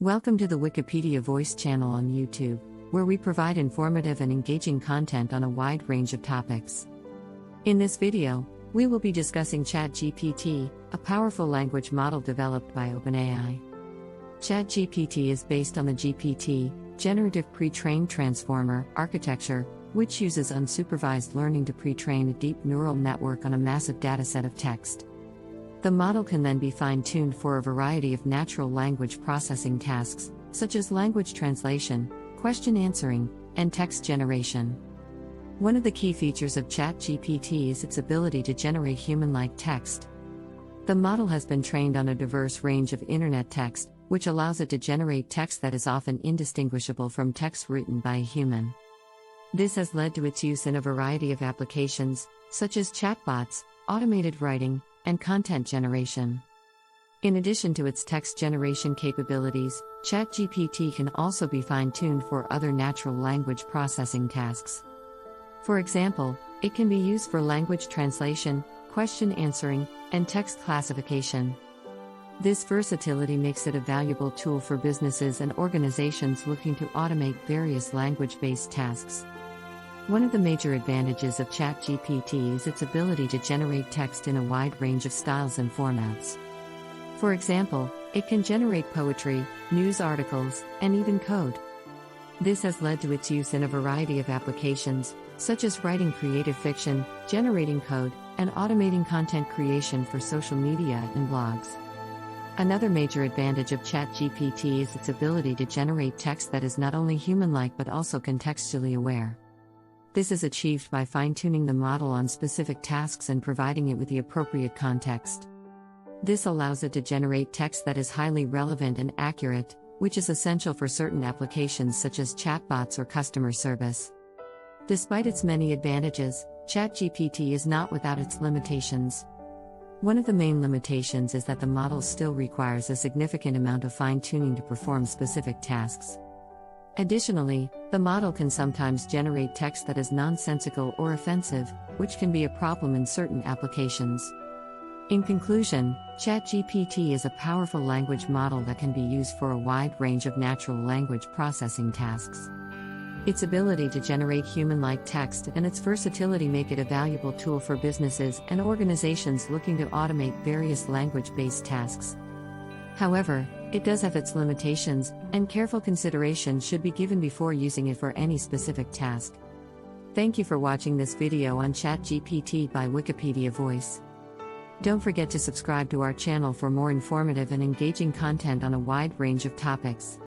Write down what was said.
Welcome to the Wikipedia Voice channel on YouTube, where we provide informative and engaging content on a wide range of topics. In this video, we will be discussing ChatGPT, a powerful language model developed by OpenAI. ChatGPT is based on the GPT, Generative Pre-trained Transformer, architecture, which uses unsupervised learning to pre-train a deep neural network on a massive dataset of text. The model can then be fine-tuned for a variety of natural language processing tasks, such as language translation, question answering, and text generation. One of the key features of ChatGPT is its ability to generate human-like text. The model has been trained on a diverse range of internet text, which allows it to generate text that is often indistinguishable from text written by a human. This has led to its use in a variety of applications, such as chatbots, automated writing, and content generation. In addition to its text generation capabilities, ChatGPT can also be fine-tuned for other natural language processing tasks. For example, it can be used for language translation, question answering, and text classification. This versatility makes it a valuable tool for businesses and organizations looking to automate various language-based tasks. One of the major advantages of ChatGPT is its ability to generate text in a wide range of styles and formats. For example, it can generate poetry, news articles, and even code. This has led to its use in a variety of applications, such as writing creative fiction, generating code, and automating content creation for social media and blogs. Another major advantage of ChatGPT is its ability to generate text that is not only human-like but also contextually aware. This is achieved by fine-tuning the model on specific tasks and providing it with the appropriate context. This allows it to generate text that is highly relevant and accurate, which is essential for certain applications such as chatbots or customer service. Despite its many advantages, ChatGPT is not without its limitations. One of the main limitations is that the model still requires a significant amount of fine-tuning to perform specific tasks. Additionally, the model can sometimes generate text that is nonsensical or offensive, which can be a problem in certain applications. In conclusion, ChatGPT is a powerful language model that can be used for a wide range of natural language processing tasks. Its ability to generate human-like text and its versatility make it a valuable tool for businesses and organizations looking to automate various language-based tasks. However, it does have its limitations, and careful consideration should be given before using it for any specific task. Thank you for watching this video on ChatGPT by Wikipedia Voice. Don't forget to subscribe to our channel for more informative and engaging content on a wide range of topics.